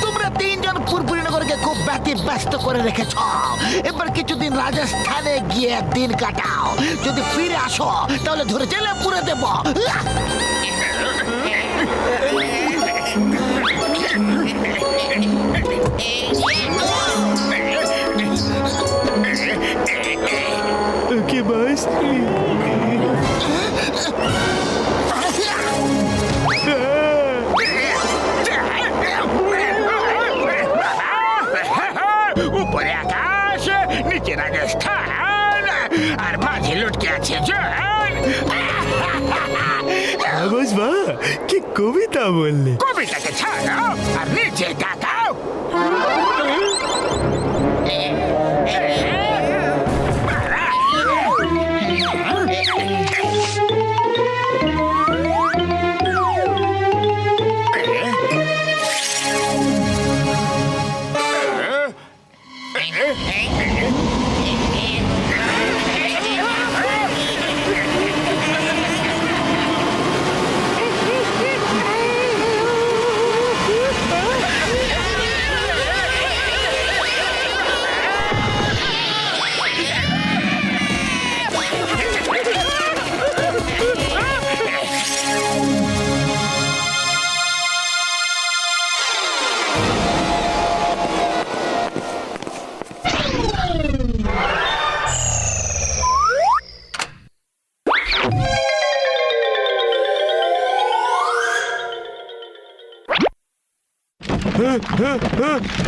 তোমরা তিনজন পুরপুরিনগরকে খুব ব্যস্ত করে রেখেছ। এবার কিছুদিন রাজস্থানে গিয়ে দিন কাটাও। যদি ফিরে আসো তাহলে ধরে জেলে পুরে দেব। ওকে বস। উপরে আকাশ, নিচে রাজস্থান, আর মাঝে লুটকে আছে জল। বস বাহ, কি কবিতা বললে! কবিতাকে ছাড়াও আর নিচে তাকাও।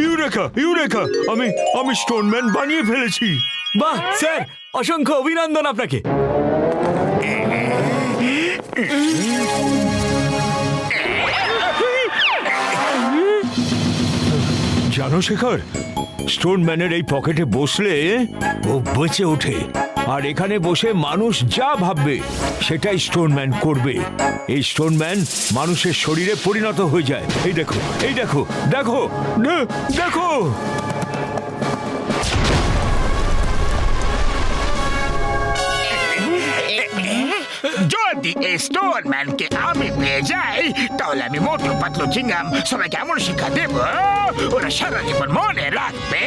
Eureka, eureka! আমি স্টোনম্যান বানিয়ে ফেলেছি। বাহ স্যার, অসংখ্য অভিনন্দন আপনাকে। জানো শেখর, স্টোনম্যানের এই পকেটে বসলে ও বেঁচে ওঠে, আর এখানে বসে মানুষ যা ভাববে সেটাই স্টোনম্যান করবে। এই স্টোনম্যান মানুষের শরীরে পরিণত হয়ে যায়। এই দেখো, এই দেখো, দেখো, দেখো! যদি এই স্টোনম্যানকে আমি পেয়ে যাই তাহলে আমি মোটু পাতলু চিংগাম সবাইকে এমন শিক্ষা দেব ওরা সারা জীবন মনে রাখবে।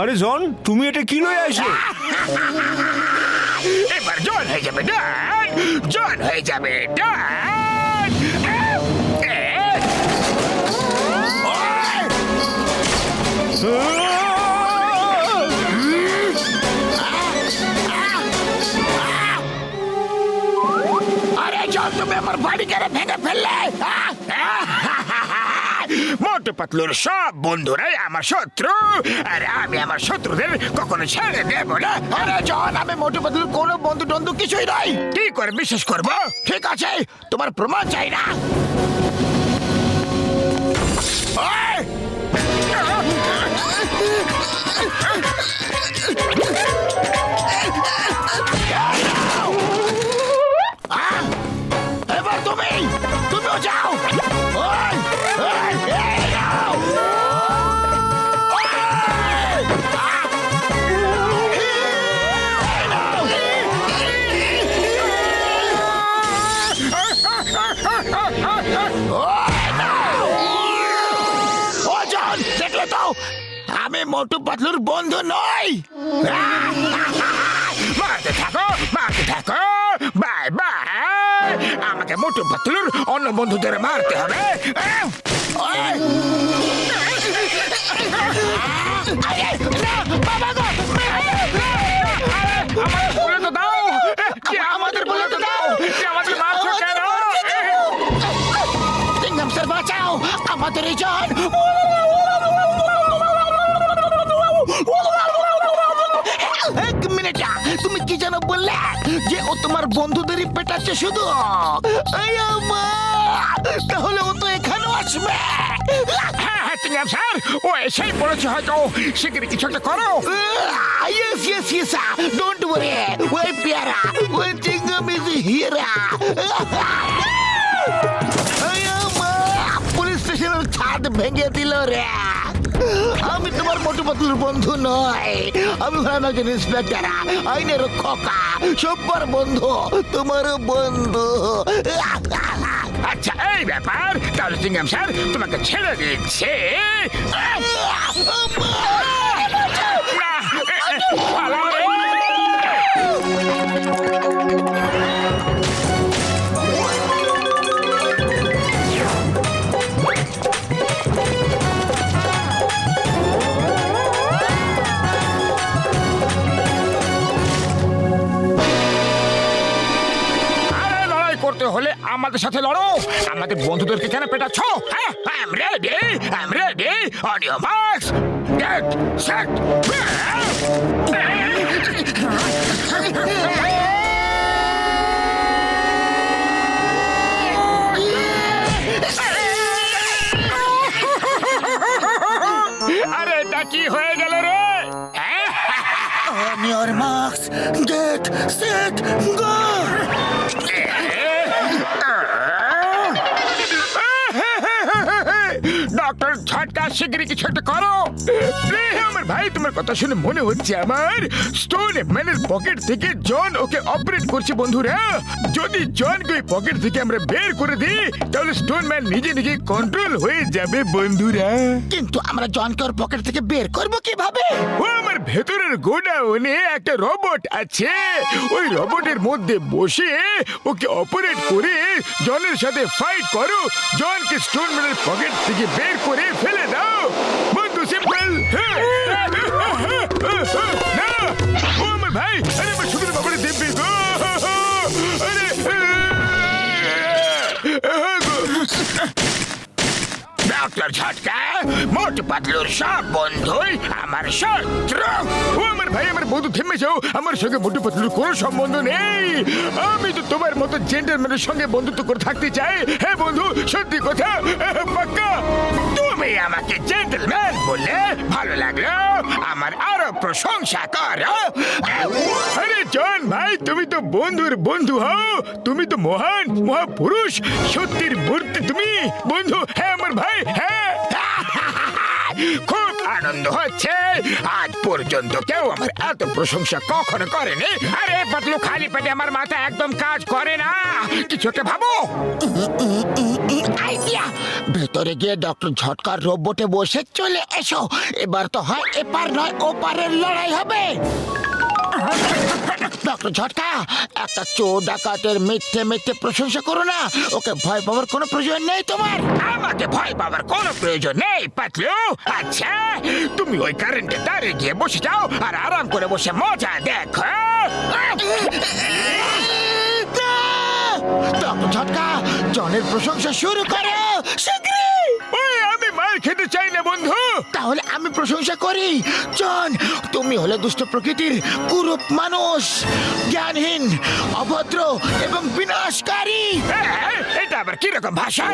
আরে জন, তুমি এটা কি লয়ে আসো? এবার জল হয়ে যাবে ডান, জল হয়ে যাবে ডান। আরে জল, তুমি আমার বাড়ি কেড়ে ভেঙে ফেললে। মোটু পাতলুর সব বন্ধুরাই আমার শত্রু, আর আমি আমার শত্রুদের কখনো ছেড়ে দেব না। আরে জন, আমি মোটু পাতলুর কোনো বন্ধু টন্ধু কিছুই নাই। কি করে বিশ্বাস করবো? ঠিক আছে, তোমার প্রমাণ চাই না। এবার তুমিও যাও। দেখলে তো, আমি মোটু পাতলুর বন্ধু নই। মারতে থাকো, মারতে থাকো, বাই বাই। আমাকে মোটু পাতলুর অন্য বন্ধুদের মারতে হবে। আরে, না, বাবা গো! আমাদের বলে তো দাও যে আমাদের বলে তো দাও যে আমাদের মারছো কেন? সিংহাম স্যার বাঁচাও আমাদের এই জন! এক মিনিট, তুমি কি যেন বললে যে ও তোমার বন্ধুদেরই পেটাচ্ছে শুধু? এই মা! তাহলে ও তো এখানেও আসবে। হ্যাঁ হ্যাঁ চিংগাম স্যার, ও এসেই পড়েছে হয়তো। শিগগিরই কিছু একটা করো। Yes, yes, yes, don't worry. ওই পেয়ারা, ওই চিংগাম ইজ হিরা। পুলিশ স্টেশনের ছাদ ভেঙে দিল রে। আমি তোমার মোটু পাতলুর বন্ধু নয়, আমি হলাম একজন ইন্সপেক্টর, আইনের খোকা, সব্বার বন্ধু, তোমারও বন্ধু। আচ্ছা এই ব্যাপার, তাহলে চিংগাম স্যার তোমাকে ছেড়ে দিচ্ছে। না, পালাও রে। আরে লড়াই করতে হলে আমাদের সাথে লড়ো। আমাদের বন্ধুদেরকে কেন পেটাচ্ছ? হ্যাঁ, I'm ready, I'm ready. On your marks, get set. আরে এটা কি হয়ে গেল রে? On your marks, get set, go! Doctor Jhatka, শিগগিরই কিছু একটা করো। রে আমার ভাই, তোমার কথা শুনে মনে হচ্ছে আমার স্টোন ম্যানের পকেট থেকে জন ওকে অপারেট করছে বন্ধুরা। যদি জনকে ওই পকেট থেকে আমরা বের করে দিই তাহলে স্টোন ম্যান নিজে নিজে কন্ট্রোল হয়ে যাবে বন্ধুরা। কিন্তু আমরা জনকে ওর পকেট থেকে বের করবো কিভাবে? ও আমার ভেতরের গোডাউনে একটা রোবট আছে, ওই রোবটের মধ্যে বসে ওকে অপারেট করে জনের সাথে ফাইট করো, জনকে স্টোন ম্যানের পকেট থেকে বের করে ফেলে দাও বন্ধু, সিম্পল। না ও আমার ভাই, আরে আমার শুধু বাবারে দেবী গো, আরে ডক্টর ঝটকা, মোটু পাতলুর সব বন্ধুই আমার শত্রু। ও আমার ভাই, আমার বন্ধু থেমে যাও, আমার সঙ্গে মোটু পাতলুর কোনো সম্বন্ধ নেই। আমি তো তোমার মতো জেন্টলম্যানের সঙ্গে বন্ধুত্ব করে থাকতে চাই। হ্যাঁ বন্ধু, সত্যি কথা, পাক্কা। তুমি আমাকে জেন্টলম্যান বললে ভালো লাগলো, আমার আরো প্রশংসা করো। আরে জন ভাই, তুমি তো বন্ধুর বন্ধু হও, তুমি তো মহান মহাপুরুষ, সত্যির মূর্তি তুমি বন্ধু। হ্যাঁ আমার ভাই, হ্যাঁ। খুব আনন্দ হচ্ছে, আজ পর্যন্ত কেউ আমার এত প্রশংসা কখনো করেনি। আরে পাতলু, খালি পেটে আমার মাথা একদম কাজ করে না, কিছু একটা ভাবো। আইডিয়া! ভেতরে গিয়ে ডক্টর ঝটকার রোবটে বসে চলে এসো। এবার তো হয় এপার নয় ওপারের লড়াই হবে। ডক্টর ঝটকা, একটা চোর ডাকাতের মিথ্যে মিথ্যে প্রশংসা করো না, ওকে ভয় পাওয়ার কোনো প্রয়োজন নেই তোমার। আমাকে ভয় পাওয়ার কোনো প্রয়োজন নেই পাতলু। আচ্ছা, তুমি ওই কারেন্টে দাঁড়িয়ে গিয়ে বসে যাও আর আরাম করে বসে মজা দেখো। ডক্টর ঝটকা, জনের প্রশংসা শুরু করো শীঘ্রই। ওই আমি মার খেতে চাই না বন্ধু। তাহলে আমি প্রশংসা করি। জন, তুমি হলে দুষ্ট প্রকৃতির কুরূপ মানুষ, জ্ঞানহীন, অভদ্র এবং বিনাশকারী। এটা আবার কিরকম ভাষা?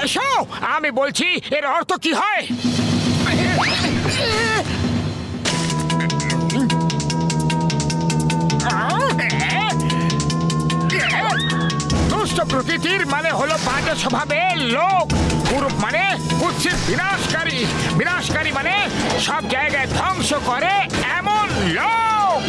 এসো, আমি বলছি এর অর্থ কি হয়। দুষ্ট প্রকৃতির মানে হলো বাজে স্বভাবের লোক, কুরূপ মানে কুৎসিত বিনাশকারী, বিনাশকারী মানে সব জায়গায় ধ্বংস করে এমন লোক।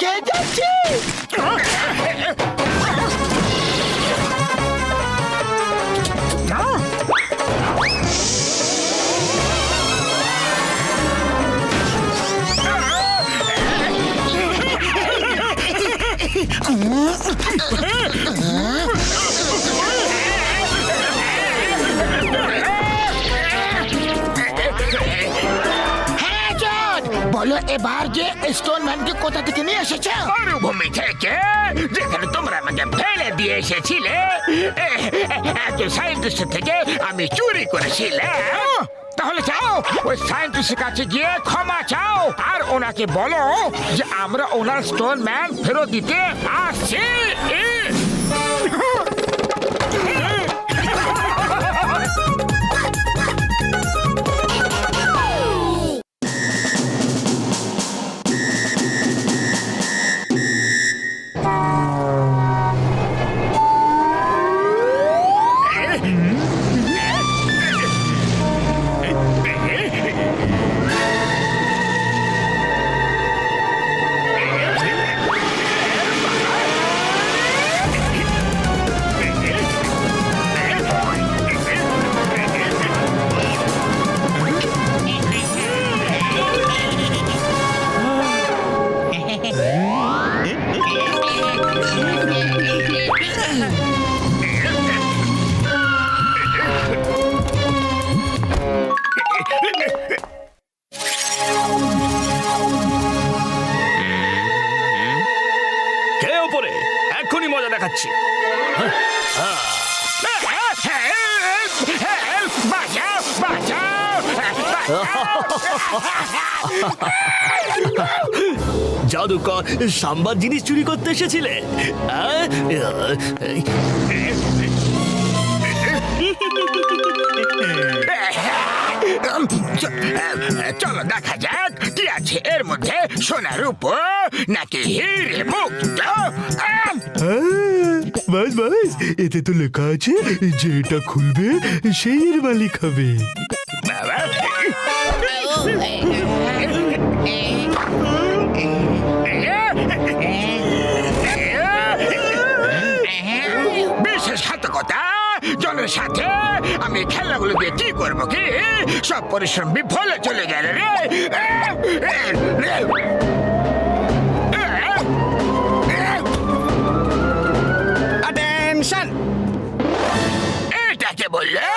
খেয়ে যাচ্ছি। হ্যাঁ জন, বলো এবার যে স্টোন ম্যানকে কোথা থেকে নিয়ে এসেছো? মরুভূমি থেকে, যেখানে তোমরা আমাকে ফেলে দিয়ে এসেছিলে। একজন সায়েন্টিস্ট থেকে আমি চুরি করেছিলাম। তাহলে যাও ওই সায়েন্টিস্টের কাছে গিয়ে ক্ষমা চাও, আর ওনাকে বলো যে আমরা ওনার স্টোন ম্যান ফেরত দিতে আসছি। কে ওপরে? এক্ষুনি মজা দেখাচ্ছি। বাঁচাও, বাঁচাও! জাদুকর সাম্বার জিনিস চুরি করতে এসেছিলে? চলো দেখা যাক কি আছে এর মধ্যে, সোনার উপর নাকি হিরে মুক্ত। বাস বাস, এতে তো লেখা আছে যে এটা খুলবে সেই এর মালিক হবে। বাবা, বিশ্বাসঘাতকতা! জনের সাথে আমি খেলাগুলো দিয়ে কি করবো? কি সব পরিশ্রম বিফলে চলে গেল রে। অ্যাটেনশন! এটাকে বললো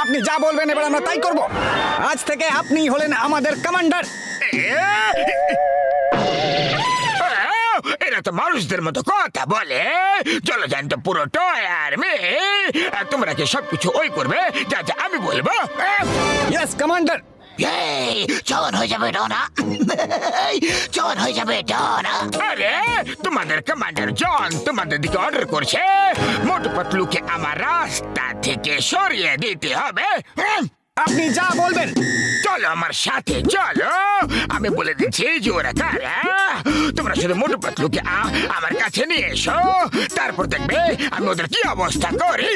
আপনি যা বলবেন এবার আমরা তাই করব। আজ থেকে আপনি হলেন আমাদের কমান্ডার। এরা তো মানুষদের মতো কথা বলে। চলো জানতো পুরো টয় আর্মি। তোমরা কি সবকিছু ওই করবে যা যা আমি বলবো? Yes commander. জন হয়ে যাবে ডনা, জন হয়ে যাবে ডনা। আরে তোমাদের কমান্ডার জন তোমাদের দিকে অর্ডার করছে মোটু পাতলুকে আমার রাস্তা থেকে সরিয়ে দিতে হবে। আপনি যা বলবেন। চলো আমার সাথে চলো, আমি বলে দিচ্ছি যে ওরা কারা। তোমরা শুধু মোটু পাতলুকে আমার কাছে নিয়ে এসো, তারপর দেখবে আমি ওদের কি অবস্থা করি।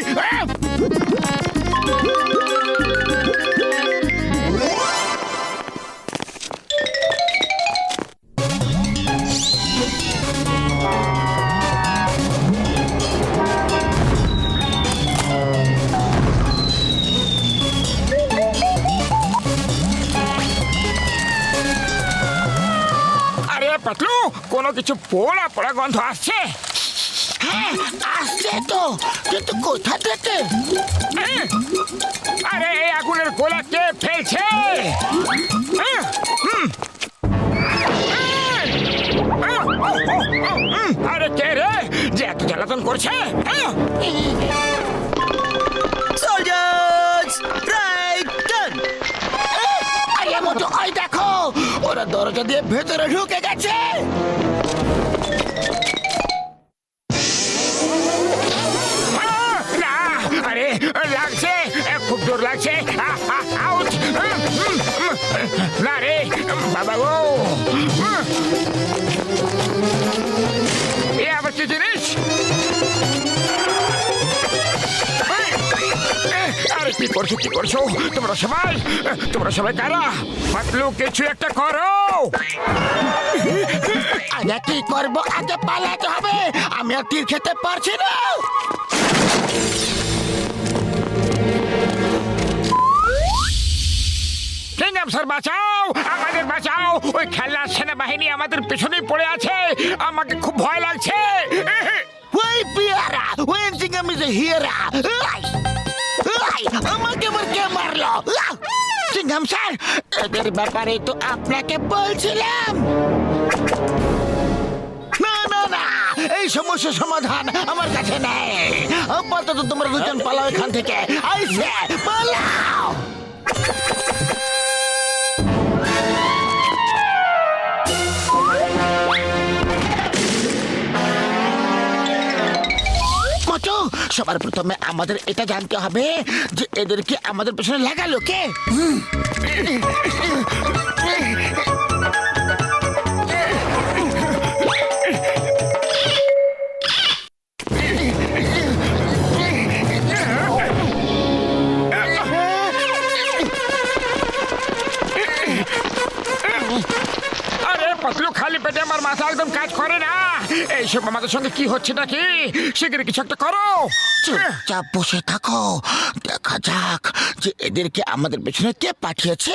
পাতলু, কোনো কিছু পোড়া পোড়া গন্ধ আসছে। হ্যাঁ আসছে তো, কিন্তু কোথা থেকে? আরে এই আগুনের গোলা কে ফেলছে? আরে কে রে যে এত জ্বালাতন করছে? আরে মোটু, ওই দেখো, ওরা দরজা দিয়ে ভেতরে ঢুকে গেছে। না, আরে লাগছে, খুব জোর লাগছে। আউট! না রে বাবা গো, এ আবার কি জিনিস? আরে কি করছো তোমরা সবাই কারা? পাতলু কিছু একটা করো। আগে কি করবো? আগে পালাতে হবে। আমি আর তীর খেতে পারছি না। কিংডম স্যার বাঁচাও, আমাদের বাঁচাও। ওই খেলার সেনাবাহিনী আমাদের পেছনেই পড়ে আছে। আমাকে খুব ভয় লাগছে। ওই পিয়ারা, ওই সিংহাম ইজ হিয়ারা। আমাকে আবার কে মারলো? সিংহাম স্যার, এদের ব্যাপারে তো আপনাকে বলছিলাম। না না না, এই সমস্যার সমাধান আমার কাছে নেই। আপাতত তোমরা দুজন পালাও এখান থেকে। আইসে পালাও। মোটু, সবার প্রথমে আমাদের এটা জানতে হবে যে এদেরকে আমাদের পেছনে লাগালো কে? আরে পাতলু, খালি পেটে আমার মাথা একদম কাজ করে না। এইসব আমাদের সঙ্গে কি হচ্ছে নাকি? শিগগিরই কিছু একটা করো। চুপচাপ বসে থাকো, দেখা যাক যে এদেরকে আমাদের পেছনে কে পাঠিয়েছে।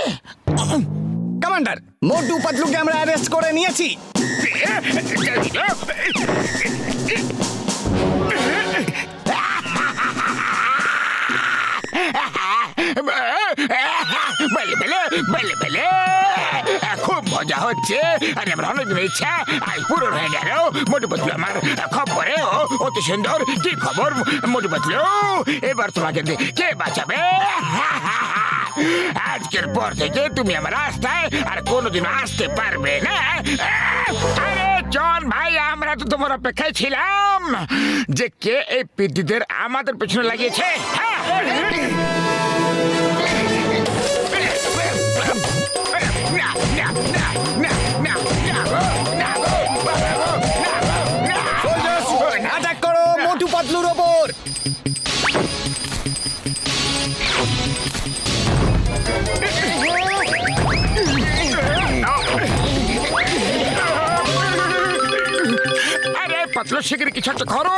কমান্ডার, মোটু পাতলুকে আমরা অ্যারেস্ট করে নিয়েছি। বেলে খুব মজা হচ্ছে। আরে আমার অনেকদিন ইচ্ছা আজ পূরণ হয়ে গেল। মোটু পাতলু আমার খবরে অতি সুন্দর। কি খবর মোটু পাতলু? এবার তোমাকে কে বাঁচাবে? আজকের পর থেকে তুমি আমার রাস্তায় আর কোনোদিন আসতে পারবে না। আরে জন ভাই, আমরা তো তোমার অপেক্ষায় ছিলাম যে কে এই পিদ্দিদের আমাদের পেছনে লাগিয়েছে। অ্যাটাক করো মোটু পাতলুর ওপর। আরে পাতলু, শিগগির কিছু একটা করো।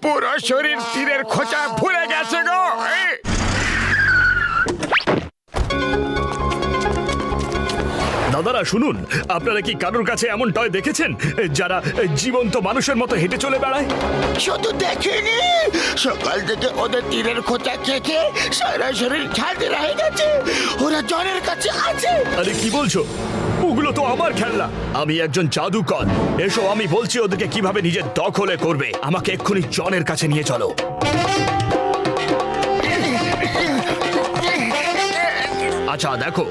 পুরো শরীর তীরের খোঁচা ভুলে গেছে গো। দাদারা শুনুন, আপনারা কি কারোর কাছে এমন টয় দেখেছেন যারা জীবন্ত মানুষের মতো হেঁটে চলে বেড়ায়? শুধু দেখিনি, সকাল থেকে ওদের তীরের খোঁচা খেয়ে সারা শরীর ঝাঁঝরা হয়ে গেছে। ওরা জনের কাছে আছে। আরে কি বলছো? ওগুলো তো আমার খেলনা। আমি একজন জাদুকর। এসো, আমি বলছি ওদেরকে কিভাবে নিজের দখলে করবে। আমাকে এক্ষুনি জনের কাছে নিয়ে চলো। আচ্ছা দেখো,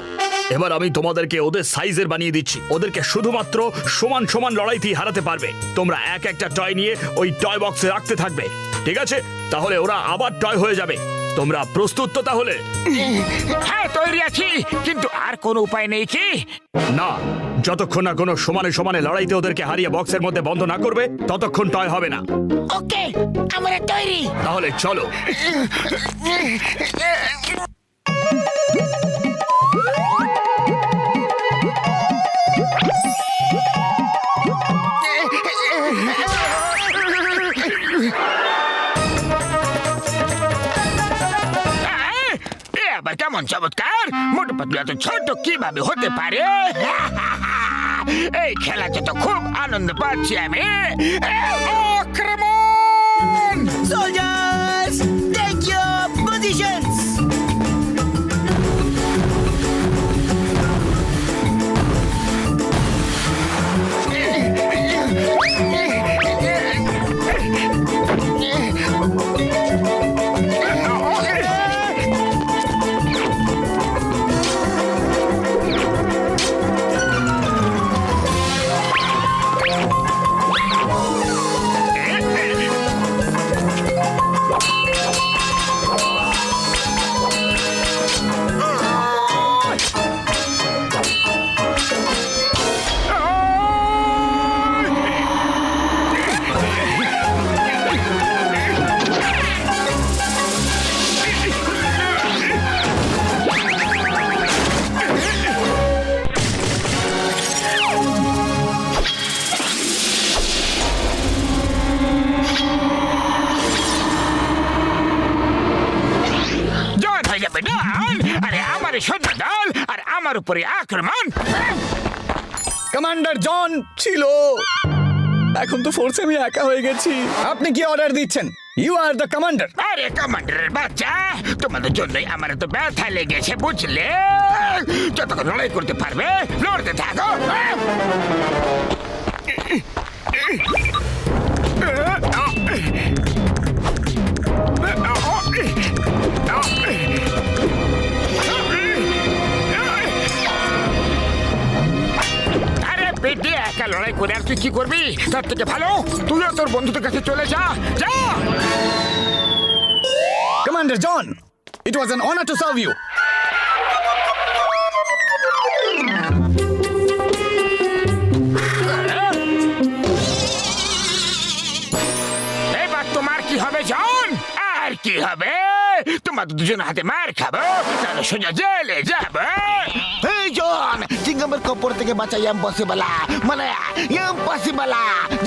এবার আমি তোমাদেরকে ওদের সাইজের বানিয়ে দিচ্ছি। ওদেরকে শুধুমাত্র সমান সমান লড়াইতেই হারাতে পারবে। তোমরা এক একটা টয় নিয়ে ওই টয় বক্সে রাখতে থাকবে, ঠিক আছে? তাহলে ওরা আবার টয় হয়ে যাবে। তোমরা প্রস্তুত তো তাহলে? হ্যাঁ, তৈরি আছি। কিন্তু আর কোনো উপায় নেই কি? না, যতক্ষণ না কোনো সমানে সমানে লড়াইতে ওদেরকে হারিয়ে বক্সের মধ্যে বন্ধ না করবে, ততক্ষণ টয় হবে না। ওকে, আমরা তৈরি। তাহলে চলো। আবার কেমন চমৎকার! মোটু পাতলু এত ছোট কিভাবে হতে পারে? এই খেলাতে তো খুব আনন্দ পাচ্ছি আমি। আক্রমণ! Soldiers, take your positions! নিবেদন, আরে আমার সৈন্য দল আর আমার উপরে আক্রমণ। কমান্ডার জন ছিল, এখন তো ফোর্সে আমি একা হয়ে গেছি। আপনি কি অর্ডার দিচ্ছেন? You are the commander. আরে কমান্ডারের বাচ্চা, তোমাদের জন্যই আমার তো ব্যথা লেগেছে, বুঝলে? যতক্ষণ লড়াই করতে পারবে লড়তে থাকো। আরে পেটে একা লড়াই করে আর তুই কি করবি? তার থেকে ভালো তুইও তোর বন্ধুদের কাছে চলে যা, যা। Commander John, it was an honour to serve you. এবার তোমার কি হবে জন? আর কি হবে? তোমার দুজন হাতে মার খাবো, তাহলে সোজা জেলে যাবে। এই জন, চিংগামের কপর থেকে বাঁচা ইম্পসিবল, মানে ইম্পসিবল।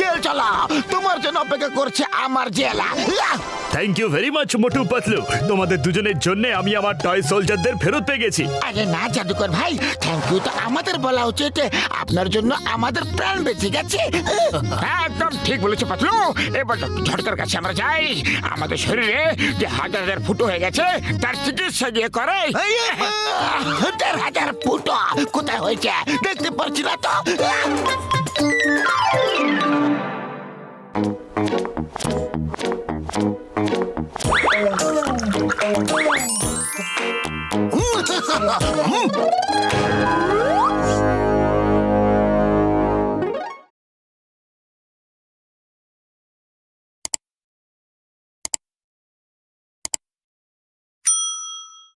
জেল চলো, তোমার জন্য অপেক্ষা করছে আমার জেল। Thank you very much Motu Patlu, তোমাদের দুজনের জন্য আমি আমার টয় সোলজারদের ফেরত পেয়ে গেছি। আরে না জাদুকর ভাই, থ্যাংক ইউ তো আমাদের বলা উচিত। আপনার জন্য আমাদের প্রাণ বেঁচে গেছে। একদম ঠিক বলেছো পাতলু। এবার ঝটকার কাছে আমরা যাই, আমাদের শরীরে যে হাজার হাজার ফুটো হয়ে গেছে তার চিকিৎসা গিয়ে করে। 1000 ফুটো কোথায় হয়েছে দেখতে পাচ্ছি না তো।